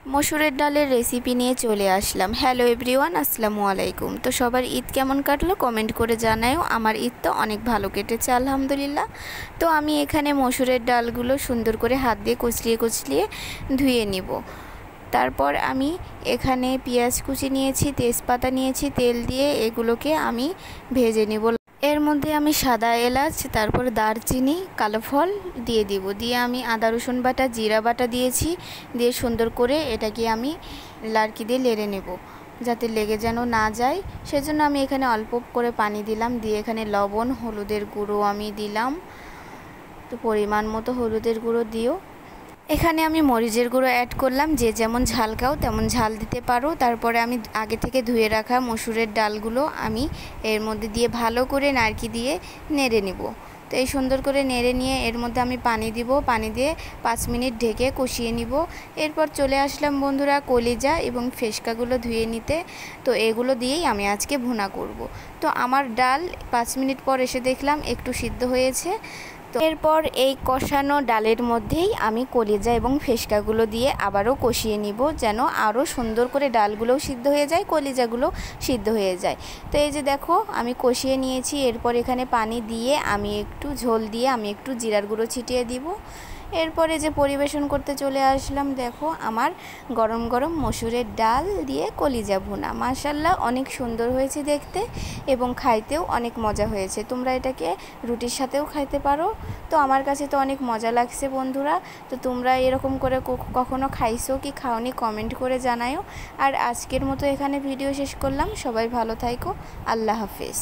মসুরের ডালের রেসিপি নিয়ে চলে আসলাম। হ্যালো এভরিওয়ান, আসসালামু আলাইকুম। তো সবার ঈদ কেমন কাটলো কমেন্ট করে জানাও। আমার ঈদ তো অনেক ভালো কেটেছে আলহামদুলিল্লাহ। তো আমি এখানে মসুরের ডালগুলো সুন্দর করে হাত দিয়ে কুচলিয়ে কুচলিয়ে ধুয়ে নিব। তারপর আমি এখানে পেঁয়াজ কুচি নিয়েছি, তেজপাতা নিয়েছি, তেল দিয়ে এগুলোকে আমি ভেজে নিব। এর মধ্যে আমি সাদা এলাচ, তারপর দারচিনি, কালো ফল দিয়ে দিব। দিয়ে আমি আদা রসুন বাটা, জিরা বাটা দিয়েছি। দিয়ে সুন্দর করে এটাকে আমি লাড়কি দিয়ে নেড়ে নেব, যাতে লেগে যেন না যায়। সেজন্য আমি এখানে অল্প করে পানি দিলাম। দিয়ে এখানে লবণ, হলুদের গুঁড়ো আমি দিলাম। তো পরিমাণ মতো হলুদের গুঁড়ো দিও। এখানে আমি মরিচের গুঁড়ো অ্যাড করলাম, যে যেমন ঝাল খাও তেমন ঝাল দিতে পারো। তারপরে আমি আগে থেকে ধুয়ে রাখা মসুরের ডালগুলো আমি এর মধ্যে দিয়ে ভালো করে নাড়কি দিয়ে নেড়ে নিব। তো এই সুন্দর করে নেড়ে নিয়ে এর মধ্যে আমি পানি দিব। পানি দিয়ে 5 মিনিট ঢেকে কষিয়ে নিব। এরপর চলে আসলাম বন্ধুরা কলিজা এবং ফেসকাগুলো ধুয়ে নিতে। তো এগুলো দিয়েই আমি আজকে ভুনা করব। তো আমার ডাল 5 মিনিট পর এসে দেখলাম একটু সিদ্ধ হয়েছে। তো এরপর এই কষানো ডালের মধ্যেই আমি কলিজা এবং ফেসকাগুলো দিয়ে আবারও কষিয়ে নিব, যেন আরও সুন্দর করে ডালগুলোও সিদ্ধ হয়ে যায়, কলিজাগুলো সিদ্ধ হয়ে যায়। তো এই যে দেখো আমি কষিয়ে নিয়েছি। এরপর এখানে পানি দিয়ে আমি একটু ঝোল দিয়ে আমি একটু জিরার গুঁড়ো ছিটিয়ে দিব। এরপরে যে পরিবেশন করতে চলে আসলাম, দেখো আমার গরম গরম মসুরের ডাল দিয়ে কলিজা ভুনা। মাশাআল্লাহ, অনেক সুন্দর হয়েছে দেখতে এবং খাইতেও অনেক মজা হয়েছে। তোমরা এটাকে রুটির সাথেও খাইতে পারো। তো আমার কাছে তো অনেক মজা লাগছে বন্ধুরা। তো তোমরা এরকম করে কখনো খাইছো কি খাওনি কমেন্ট করে জানাও। আর আজকের মতো এখানে ভিডিও শেষ করলাম। সবাই ভালো থাকো, আল্লাহ হাফেজ।